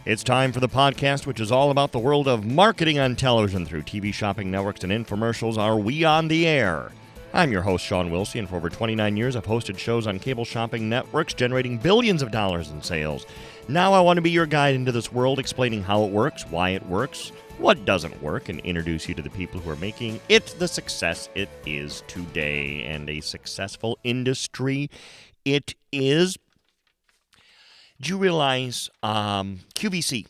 It's time for the podcast, which is all about the world of marketing on television through TV shopping networks and infomercials. Are we on the air? I'm your host, Sean Wilsey, and for over 29 years, I've hosted shows on cable shopping networks, generating billions of dollars in sales. Now I want to be your guide into this world, explaining how it works, why it works, what doesn't work, and introduce you to the people who are making it the success it is today. And a successful industry it is. Do you realize QVC,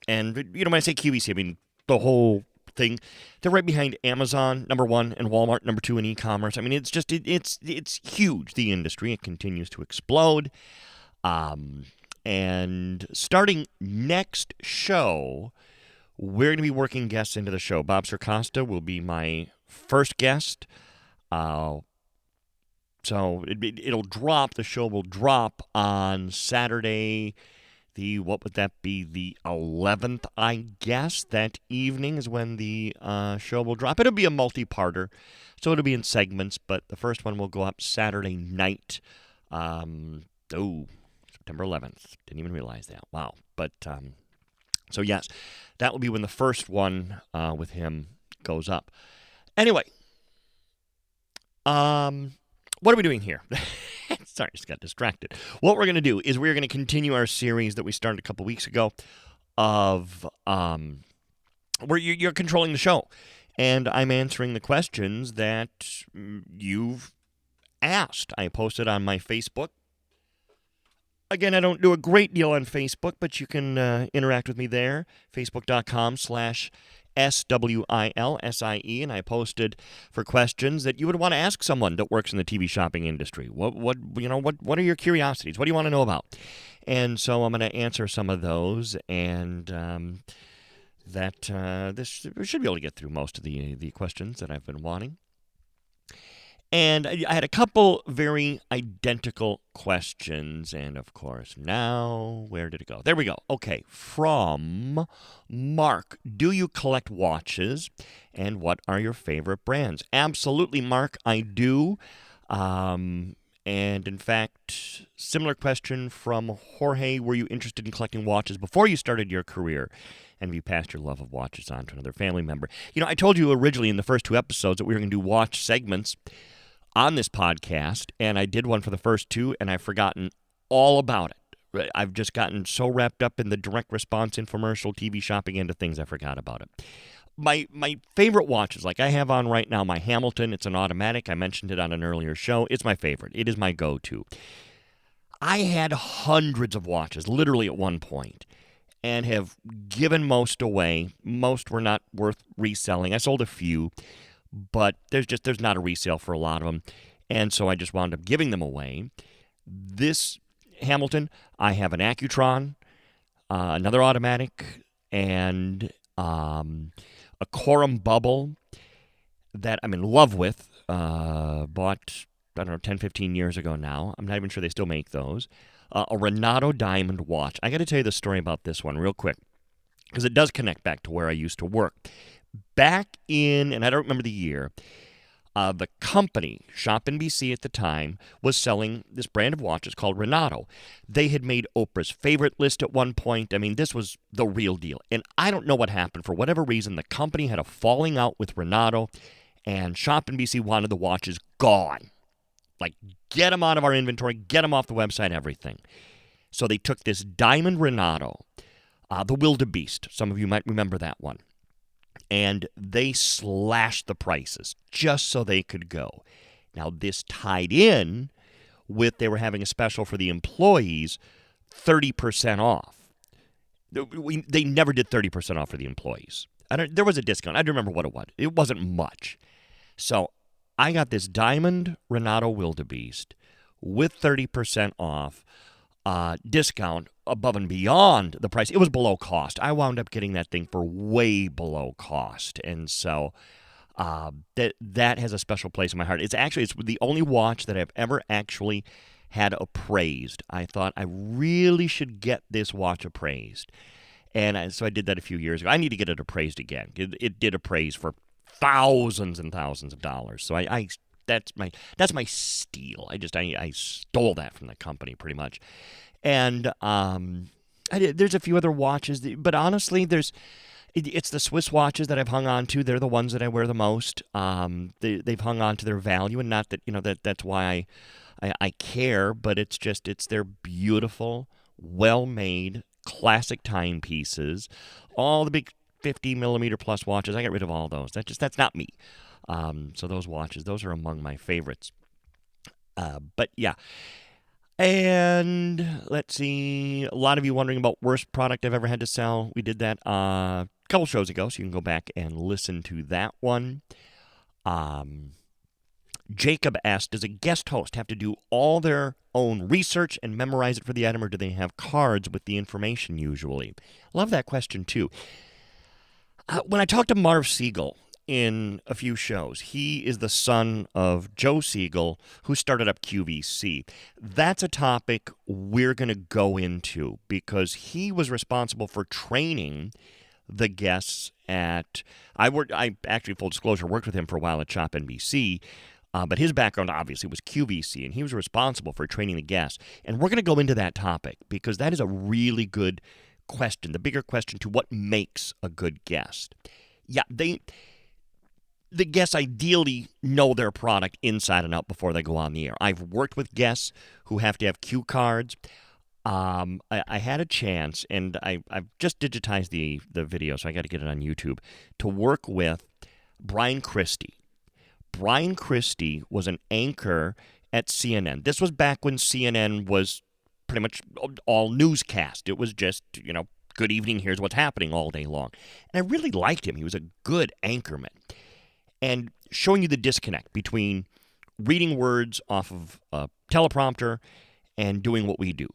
and when I say QVC, I mean the whole thing, they're right behind Amazon, number one, and Walmart, number two in e-commerce. I mean, it's just, it's huge, the industry. It continues to explode. And starting next show, we're going to be working guests into the show. Bob Circosta will be my first guest. So it'll drop, the show will drop on Saturday, what would that be, the 11th, I guess. That evening is when the show will drop. It'll be a multi-parter, so it'll be in segments, but the first one will go up Saturday night. September 11th. Didn't even realize that. Wow. But, so yes, that will be when the first one with him goes up. Anyway, what are we doing here? Sorry, just got distracted. What we're going to do is we're going to continue our series that we started a couple weeks ago of where you're controlling the show. And I'm answering the questions that you've asked. I posted on my Facebook. Again, I don't do a great deal on Facebook, but you can interact with me there, facebook.com/SWILSIE, and I posted for questions that you would want to ask someone that works in the TV shopping industry. What are your curiosities? What do you want to know about? And so I'm going to answer some of those, and this we should be able to get through most of the questions that I've been wanting. And I had a couple very identical questions, and of course, now, where did it go? There we go. Okay, from Mark. Do you collect watches, and what are your favorite brands? Absolutely, Mark, I do. And in fact, similar question from Jorge. Were you interested in collecting watches before you started your career? And have you passed your love of watches on to another family member? I told you originally in the first two episodes that we were going to do watch segments on this podcast, and I did one for the first two, and I've forgotten all about it. I've just gotten so wrapped up in the direct response infomercial TV shopping end of things, I forgot about it. My favorite watches, like I have on right now, my Hamilton, it's an automatic. I mentioned it on an earlier show. It's my favorite. It is my go-to. I had hundreds of watches, literally at one point, and have given most away. Most were not worth reselling. I sold a few, but there's not a resale for a lot of them, and so I just wound up giving them away. This Hamilton, I have an Accutron, another automatic, and a Corum Bubble that I'm in love with. Bought, 10, 15 years ago now. I'm not even sure they still make those. A Renato Diamond watch. I got to tell you the story about this one real quick, because it does connect back to where I used to work. Back in, and I don't remember the year, the company, Shop NBC at the time, was selling this brand of watches called Renato. They had made Oprah's favorite list at one point. I mean, this was the real deal. And I don't know what happened. For whatever reason, the company had a falling out with Renato, and Shop NBC wanted the watches gone. Like, get them out of our inventory, get them off the website, everything. So they took this Diamond Renato, the Wildebeest. Some of you might remember that one. And they slashed the prices just so they could go. Now, this tied in with they were having a special for the employees, 30% off. They never did 30% off for the employees. There was a discount. I don't remember what it was. It wasn't much. So I got this Diamond Renato Wildebeest with 30% off. Discount above and beyond the price. It was below cost. I wound up getting that thing for way below cost. And so that has a special place in my heart. It's the only watch that I've ever actually had appraised. I thought I really should get this watch appraised. And so I did that a few years ago. I need to get it appraised again. It did appraise for thousands and thousands of dollars. So that's my steal. I stole that from the company pretty much. And There's a few other watches, but honestly, it's the Swiss watches that I've hung on to. They're the ones that I wear the most. They've hung on to their value, and not that that's why I care, but it's their beautiful, well-made, classic timepieces. All the big 50 millimeter plus watches, I got rid of all those. That's not me. So those watches, those are among my favorites. But yeah. And let's see, a lot of you wondering about worst product I've ever had to sell. We did that a couple shows ago, so you can go back and listen to that one. Jacob asked, does a guest host have to do all their own research and memorize it for the item, or do they have cards with the information usually? Love that question, too. When I talked to Marv Siegel in a few shows, he is the son of Joe Siegel, who started up QVC. That's a topic we're going to go into because he was responsible for training the guests at... I actually, full disclosure, worked with him for a while at Shop NBC, but his background obviously was QVC, and he was responsible for training the guests. And we're going to go into that topic because that is a really good question, the bigger question to what makes a good guest. Yeah, the guests ideally know their product inside and out before they go on the air. I've worked with guests who have to have cue cards. I had a chance, and I've just digitized the video, so I got to get it on YouTube, to work with Brian Christie. Brian Christie was an anchor at CNN. This was back when CNN was pretty much all newscast. It was just, good evening, here's what's happening all day long. And I really liked him. He was a good anchorman. And showing you the disconnect between reading words off of a teleprompter and doing what we do.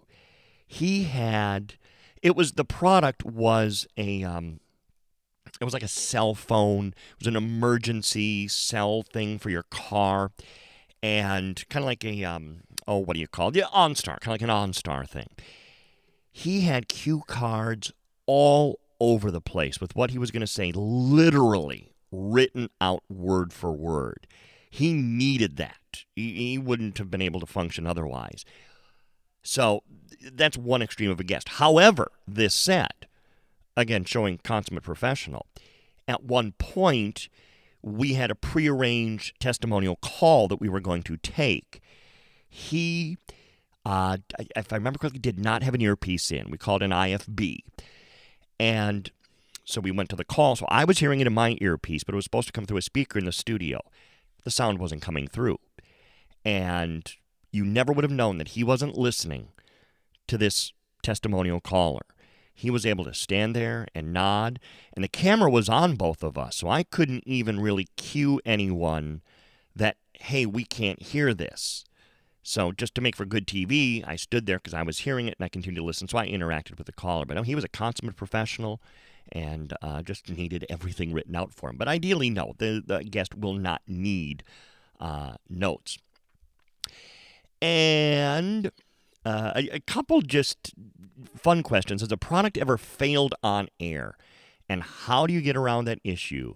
The product was it was like a cell phone. It was an emergency cell thing for your car. And kind of like what do you call it? Yeah, OnStar, kind of like an OnStar thing. He had cue cards all over the place with what he was going to say, literally written out word for word. He needed that. He wouldn't have been able to function otherwise. So that's one extreme of a guest. However, this said, again, showing consummate professional, at one point, we had a prearranged testimonial call that we were going to take. He, if I remember correctly, did not have an earpiece in. We called an IFB. And so we went to the call. So I was hearing it in my earpiece, but it was supposed to come through a speaker in the studio. The sound wasn't coming through. And you never would have known that he wasn't listening to this testimonial caller. He was able to stand there and nod, and the camera was on both of us, so I couldn't even really cue anyone that, hey, we can't hear this. So just to make for good TV, I stood there because I was hearing it, and I continued to listen, so I interacted with the caller. But no, he was a consummate professional and just needed everything written out for him. But ideally, no, the guest will not need notes. And a couple just fun questions. Has a product ever failed on air? And how do you get around that issue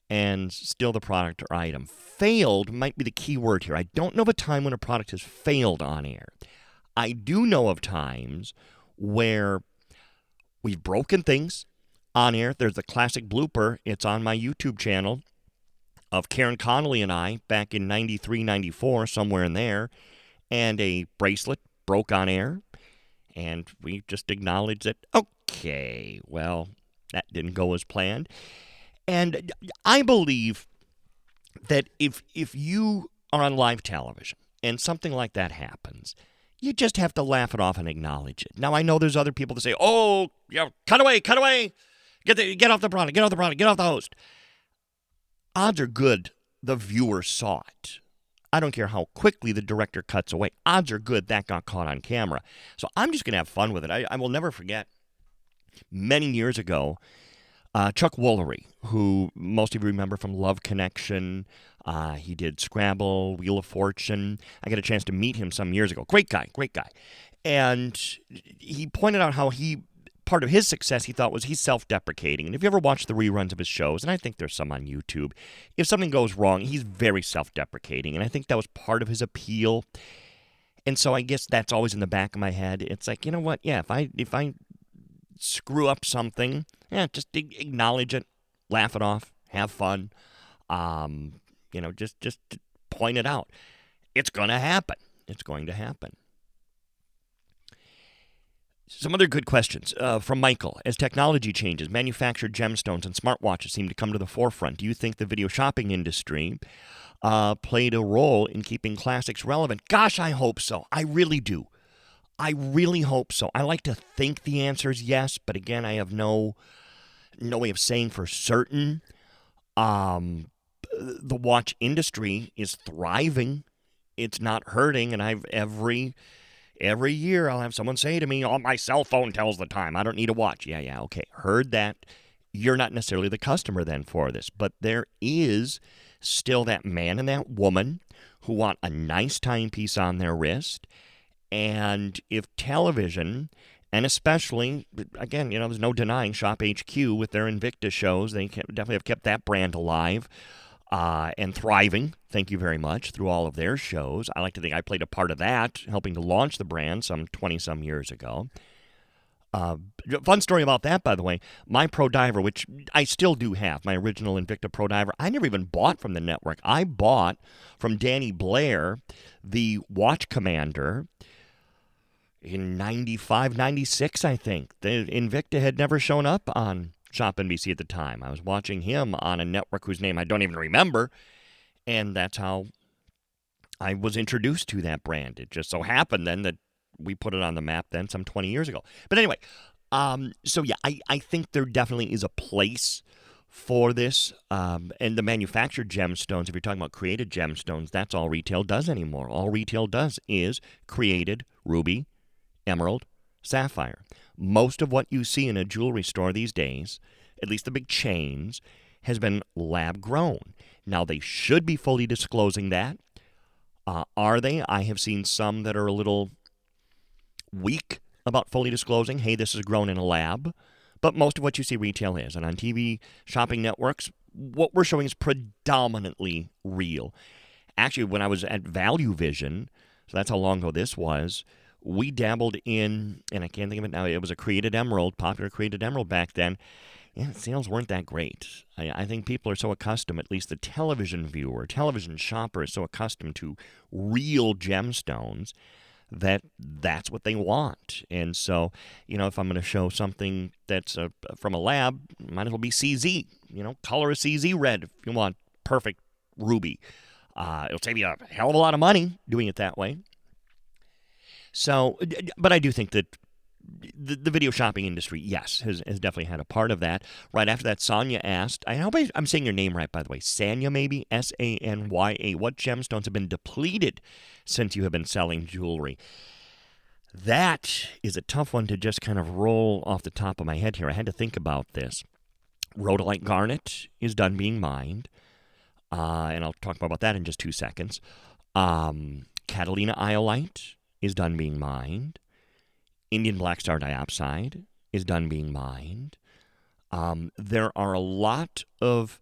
and still the product or item? Failed might be the key word here. I don't know of a time when a product has failed on air. I do know of times where we've broken things on air. There's a classic blooper. It's on my YouTube channel of Karen Connolly and I back in 93, 94, somewhere in there. And a bracelet broke on air, and we just acknowledged that, okay, well, that didn't go as planned. And I believe that if you are on live television and something like that happens, you just have to laugh it off and acknowledge it. Now, I know there's other people that say, oh, yeah, cut away, get off the product, get off the host. Odds are good the viewer saw it. I don't care how quickly the director cuts away. Odds are good that got caught on camera. So I'm just going to have fun with it. I will never forget many years ago, Chuck Woolery, who most of you remember from Love Connection. He did Scrabble, Wheel of Fortune. I got a chance to meet him some years ago. Great guy. And he pointed out how part of his success, he thought, was he's self-deprecating. And if you ever watch the reruns of his shows, and I think there's some on YouTube, if something goes wrong, he's very self-deprecating. And I think that was part of his appeal. And so I guess that's always in the back of my head. It's like, you know what? Yeah, if I screw up something, just acknowledge it, laugh it off, have fun. Just point it out. It's going to happen. It's going to happen. Some other good questions from Michael. As technology changes, manufactured gemstones and smartwatches seem to come to the forefront. Do you think the video shopping industry played a role in keeping classics relevant? Gosh, I hope so. I really do. I really hope so. I like to think the answer is yes, but again, I have no way of saying for certain. The watch industry is thriving. It's not hurting, and I've every year I'll have someone say to me, "Oh, my cell phone tells the time. I don't need a watch." Yeah, okay. Heard that. You're not necessarily the customer then for this, but there is still that man and that woman who want a nice timepiece on their wrist. And if television, and especially, again, there's no denying Shop HQ with their Invicta shows, they definitely have kept that brand alive and thriving, thank you very much, through all of their shows. I like to think I played a part of that, helping to launch the brand some 20-some years ago. Fun story about that, by the way. My Pro Diver, which I still do have, my original Invicta Pro Diver, I never even bought from the network. I bought from Danny Blair the Watch Commander in 95, 96, I think. The Invicta had never shown up on Shop NBC at the time. I was watching him on a network whose name I don't even remember, and that's how I was introduced to that brand. It just so happened then that we put it on the map then some 20 years ago. But anyway, I think there definitely is a place for this. And the manufactured gemstones, if you're talking about created gemstones, that's all retail does anymore. All retail does is created ruby, emerald, sapphire. Most of what you see in a jewelry store these days, at least the big chains, has been lab grown. Now, they should be fully disclosing that. Are they? I have seen some that are a little weak about fully disclosing, hey, this is grown in a lab. But most of what you see retail is. And on TV shopping networks, what we're showing is predominantly real. Actually, when I was at Value Vision, so that's how long ago this was, we dabbled in, and I can't think of it now, it was a created emerald, popular created emerald back then. Yeah, sales weren't that great. I think people are so accustomed, at least the television viewer, television shopper is so accustomed to real gemstones that's what they want. And so, if I'm going to show something that's from a lab, might as well be CZ. Color a CZ red if you want perfect ruby. It'll save you a hell of a lot of money doing it that way. So, but I do think that the video shopping industry, yes, has definitely had a part of that. Right after that, Sonia asked, I hope I'm saying your name right, by the way, Sanya maybe, Sanya, what gemstones have been depleted since you have been selling jewelry? That is a tough one to just kind of roll off the top of my head here. I had to think about this. Rhodolite garnet is done being mined, and I'll talk more about that in just 2 seconds. Catalina iolite is done being mined. Indian black star diopside is done being mined. There are a lot of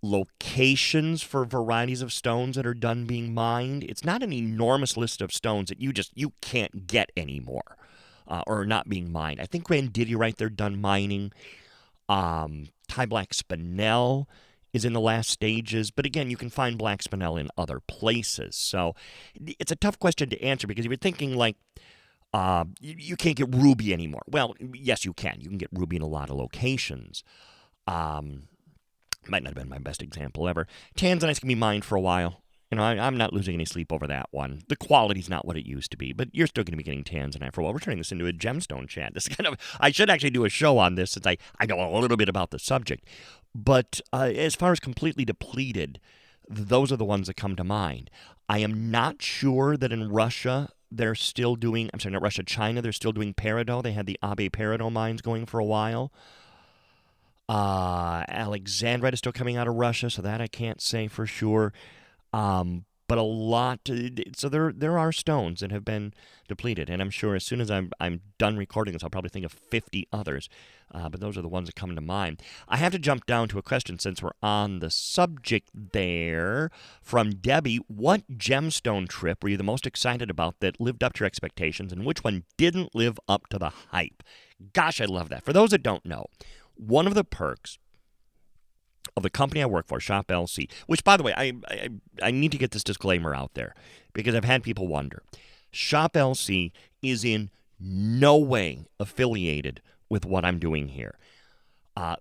locations for varieties of stones that are done being mined. It's not an enormous list of stones that you can't get anymore or are not being mined. I think grandidiorite, they're done mining. Thai black spinel is in the last stages, but again, you can find black spinel in other places. So it's a tough question to answer because if you're thinking like, you can't get ruby anymore. Well, yes, you can. You can get ruby in a lot of locations. Might not have been my best example ever. Tanzanite can be mined for a while. I'm not losing any sleep over that one. The quality's not what it used to be, but you're still going to be getting tanzanite for a while. We're turning this into a gemstone chat. I should actually do a show on this since I know a little bit about the subject. But as far as completely depleted, those are the ones that come to mind. I am not sure that in Russia they're still doing, I'm sorry, not Russia, China, they're still doing peridot. They had the Abe peridot mines going for a while. Alexandrite is still coming out of Russia, so that I can't say for sure. But a lot, so there are stones that have been depleted, and I'm sure as soon as I'm done recording this, I'll probably think of 50 others. But those are the ones that come to mind. I have to jump down to a question since we're on the subject there. From Debbie, what gemstone trip were you the most excited about that lived up to your expectations, and which one didn't live up to the hype? Gosh, I love that. For those that don't know, one of the perks of the company I work for, Shop LC, which, by the way, I need to get this disclaimer out there because I've had people wonder. Shop LC is in no way affiliated with what I'm doing here.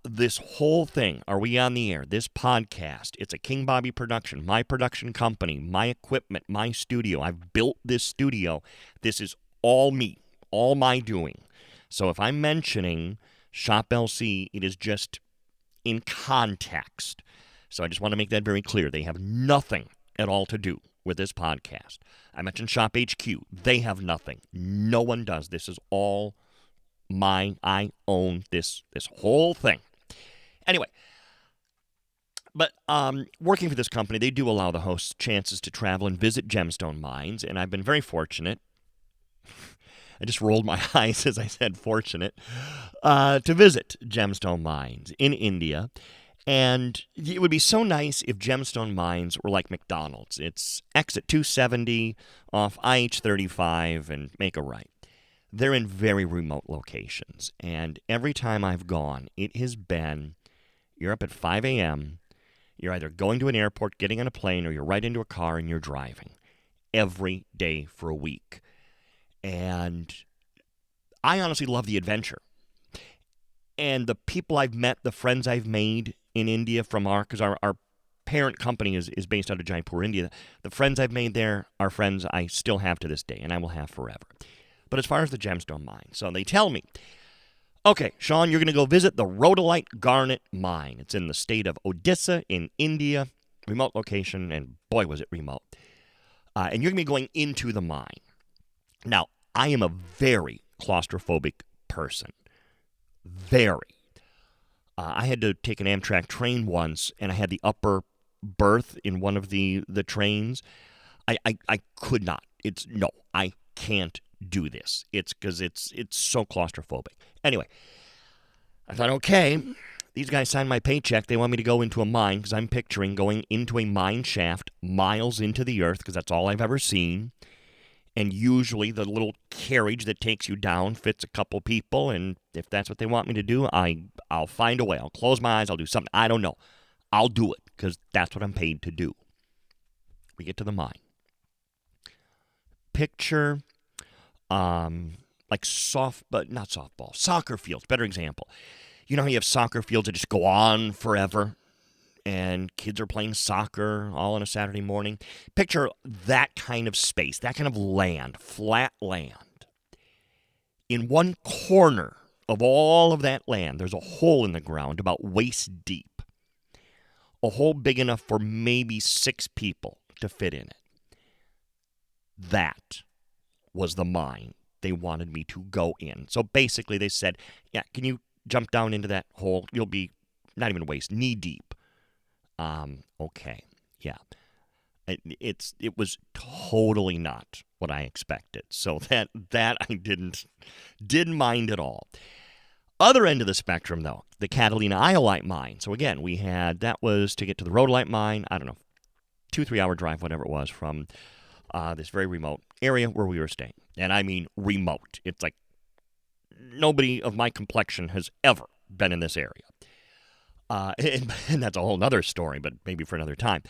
This whole thing, Are We on the Air, this podcast, it's a King Bobby production, my production company, my equipment, my studio. I've built this studio. This is all me, all my doing. So if I'm mentioning Shop LC, it is just in context. So I just want to make that very clear. They have nothing at all to do with this podcast. I mentioned Shop HQ. They have nothing. No one does. This is all mine. I own this whole thing. Anyway, but working for this company, they do allow the hosts chances to travel and visit gemstone mines, and I've been very fortunate. I just rolled my eyes as I said fortunate, to visit gemstone mines in India. And it would be so nice if gemstone mines were like McDonald's. It's exit 270 off IH35 and make a right. They're in very remote locations. And every time I've gone, it has been, you're up at 5 a.m., you're either going to an airport, getting on a plane, or you're right into a car and you're driving. Every day for a week. And I honestly love the adventure. And the people I've met, the friends I've made in India because our parent company is based out of Jaipur, India. The friends I've made there are friends I still have to this day, and I will have forever. But as far as the gemstone mine, so they tell me, okay, Sean, you're going to go visit the rhodolite garnet mine. It's in the state of Odisha in India, remote location, and boy, was it remote. And you're going to be going into the mine. Now, I am a very claustrophobic person. Very. I had to take an Amtrak train once, and I had the upper berth in one of the trains. I could not. I can't do this. It's because it's so claustrophobic. Anyway, I thought, okay, these guys signed my paycheck. They want me to go into a mine because I'm picturing going into a mine shaft miles into the earth because that's all I've ever seen. And usually the little carriage that takes you down fits a couple people. And if that's what they want me to do, I'll find a way. I'll close my eyes. I'll do something. I don't know. I'll do it because that's what I'm paid to do. We get to the mine. Picture like not softball, soccer fields. Better example. You know how you have soccer fields that just go on forever? And kids are playing soccer all on a Saturday morning. Picture that kind of space, that kind of land, flat land. In one corner of all of that land, there's a hole in the ground about waist deep. A hole big enough for maybe 6 people to fit in it. That was the mine they wanted me to go in. So basically they said, yeah, can you jump down into that hole? You'll be not even waist, knee deep. Okay, yeah. It was totally not what I expected. So that I didn't mind at all. Other end of the spectrum, though, the Catalina Iolite mine. So again, that was to get to the rhodolite mine, I don't know, 2-3 hour drive, whatever it was, from this very remote area where we were staying. And I mean remote. It's like nobody of my complexion has ever been in this area. And that's a whole other story, but maybe for another time.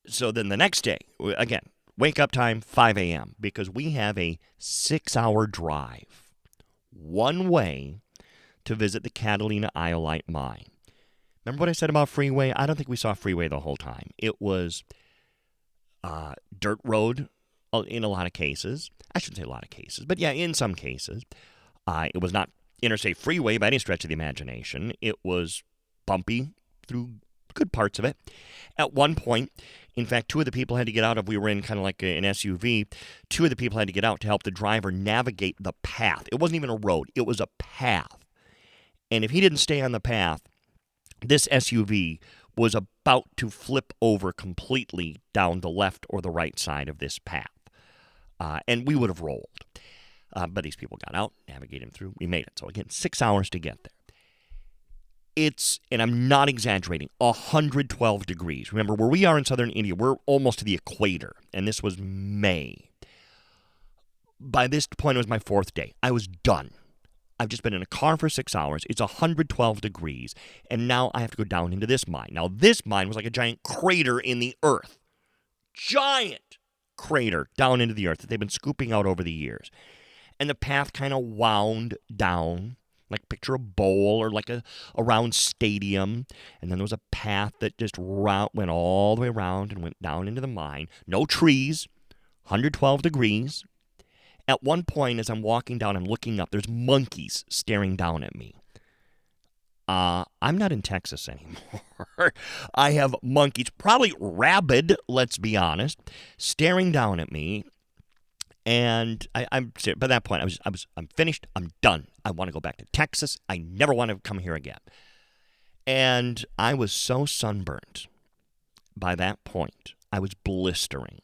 So then the next day, again, wake up time, 5 a.m., because we have a 6-hour drive, one way, to visit the Catalina Iolite mine. Remember what I said about freeway? I don't think we saw freeway the whole time. It was dirt road in a lot of cases. I shouldn't say a lot of cases, but yeah, in some cases. It was not interstate freeway by any stretch of the imagination. It was bumpy through good parts of it. At one point, in fact, 2 of the people had to get out we were in kind of like an SUV. 2 of the people had to get out to help the driver navigate the path. It wasn't even a road. It was a path. And if he didn't stay on the path, this SUV was about to flip over completely down the left or the right side of this path. And we would have rolled. But these people got out, navigated through. We made it. So again, 6 hours to get there. It's, and I'm not exaggerating, 112 degrees. Remember, where we are in southern India, we're almost to the equator. And this was May. by this point, it was my fourth day. I was done. I've just been in a car for 6 hours. It's 112 degrees, and now I have to go down into this mine. Now, this mine was like a giant crater in the earth. Giant crater down into the earth that they've been scooping out over the years. And the path kind of wound down, like picture a bowl or like a round stadium. And then there was a path that just went all the way around and went down into the mine. No trees, 112 degrees. At one point, as I'm walking down, I'm looking up. There's monkeys staring down at me. I'm not in Texas anymore. I have monkeys, probably rabid, let's be honest, staring down at me. And I'm by that point, I'm finished. I'm done. I want to go back to Texas. I never want to come here again. And I was so sunburnt by that point. I was blistering.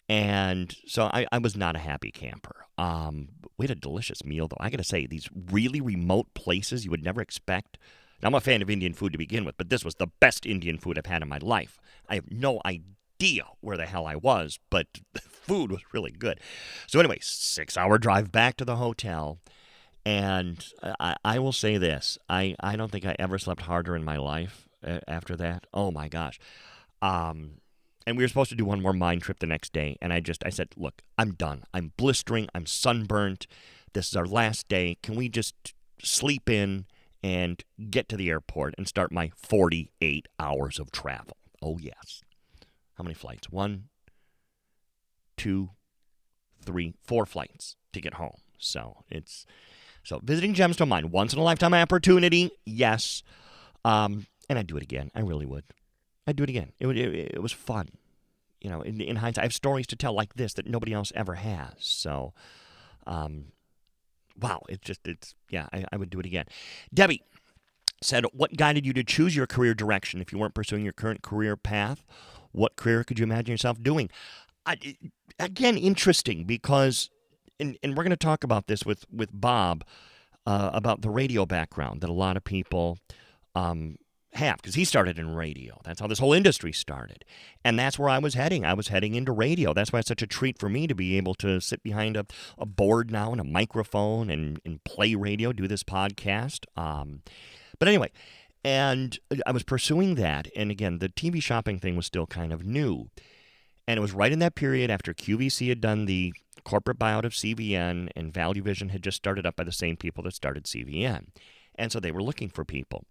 And so I was not a happy camper. We had a delicious meal, though. I got to say, these really remote places you would never expect. Now, I'm a fan of Indian food to begin with, but this was the best Indian food I've had in my life. I have no idea where the hell I was, but the food was really good. So anyway, 6-hour drive back to the hotel. And I will say this. I don't think I ever slept harder in my life after that. Oh, my gosh. And we were supposed to do one more mine trip the next day. And I said, look, I'm done. I'm blistering. I'm sunburnt. This is our last day. Can we just sleep in and get to the airport and start my 48 hours of travel? Oh, yes. How many flights? 1, 2, 3, 4 flights to get home. So visiting Gemstone Mine, once in a lifetime opportunity. Yes. And I'd do it again. I really would. I'd do it again. It was fun. You know, in hindsight, I have stories to tell like this that nobody else ever has. So, wow, I would do it again. Debbie said, what guided you to choose your career direction? If you weren't pursuing your current career path, what career could you imagine yourself doing? Again, interesting because, and we're going to talk about this with Bob, about the radio background that a lot of people have, because he started in radio. That's how this whole industry started. And that's where I was heading. I was heading into radio. That's why it's such a treat for me to be able to sit behind a board now and a microphone and play radio, do this podcast. But anyway, and I was pursuing that. And again, the TV shopping thing was still kind of new. And it was right in that period after QVC had done the corporate buyout of CVN and Value Vision had just started up by the same people that started CVN. And so they were looking for people.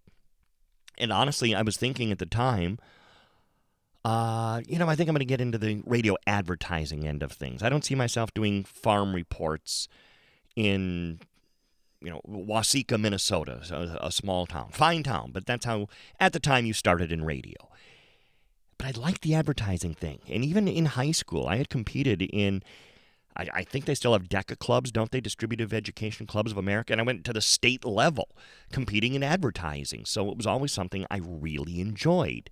And honestly, I was thinking at the time, I think I'm going to get into the radio advertising end of things. I don't see myself doing farm reports in, Waseca, Minnesota, a small town. Fine town, but that's how, at the time, you started in radio. But I liked the advertising thing. And even in high school, I had competed in, I think they still have DECA clubs, don't they? Distributive Education Clubs of America. And I went to the state level competing in advertising. So it was always something I really enjoyed.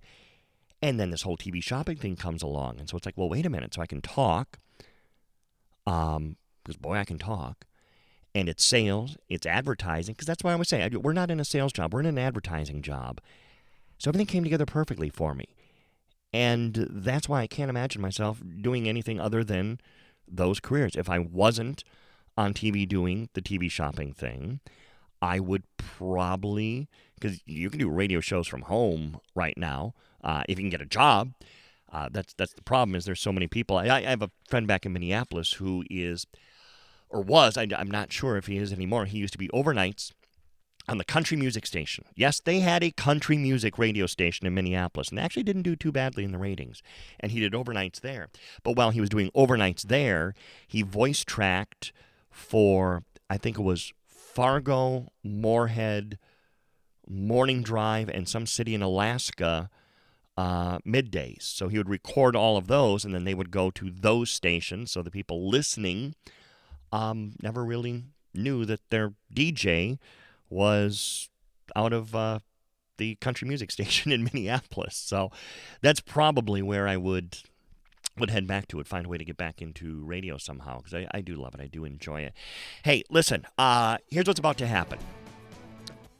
And then this whole TV shopping thing comes along. And so it's like, well, wait a minute. So I can talk. Because, boy, I can talk. And it's sales. It's advertising. Because that's why I always say, we're not in a sales job. We're in an advertising job. So everything came together perfectly for me. And that's why I can't imagine myself doing anything other than those careers. If I wasn't on TV doing the TV shopping thing, I would probably, because you can do radio shows from home right now, if you can get a job. That's the problem, is there's so many people. I have a friend back in Minneapolis who is, or was, I'm not sure if he is anymore. He used to be overnights on the country music station. Yes, they had a country music radio station in Minneapolis, and they actually didn't do too badly in the ratings. And he did overnights there. But while he was doing overnights there, he voice tracked for, I think it was Fargo, Moorhead, Morning Drive, and some city in Alaska middays. So he would record all of those, and then they would go to those stations. So the people listening never really knew that their DJ was out of the country music station in Minneapolis. So that's probably where I would head back to it, find a way to get back into radio somehow, because I do love it. I do enjoy it. Hey, listen, here's what's about to happen.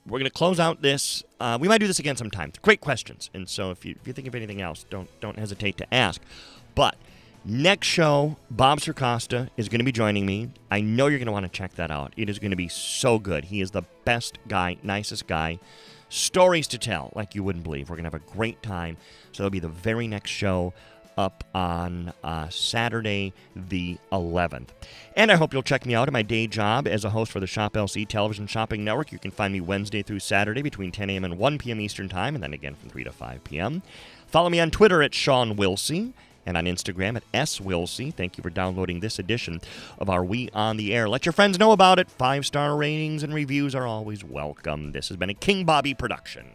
We're going to close out this. We might do this again sometime. Great questions. And so if you think of anything else, don't hesitate to ask. But Next show, Bob Circosta is going to be joining me. I know you're going to want to check that out. It is going to be so good. He is the best guy, nicest guy. Stories to tell like you wouldn't believe. We're going to have a great time. So it'll be the very next show up on Saturday the 11th. And I hope you'll check me out at my day job as a host for the Shop LC Television Shopping Network. You can find me Wednesday through Saturday between 10 a.m. and 1 p.m. Eastern Time, and then again from 3 to 5 p.m. Follow me on Twitter at Sean Wilsey and on Instagram at SWilsey. Thank you for downloading this edition of our We On The Air. Let your friends know about it. 5-star ratings and reviews are always welcome. This has been a King Bobby production.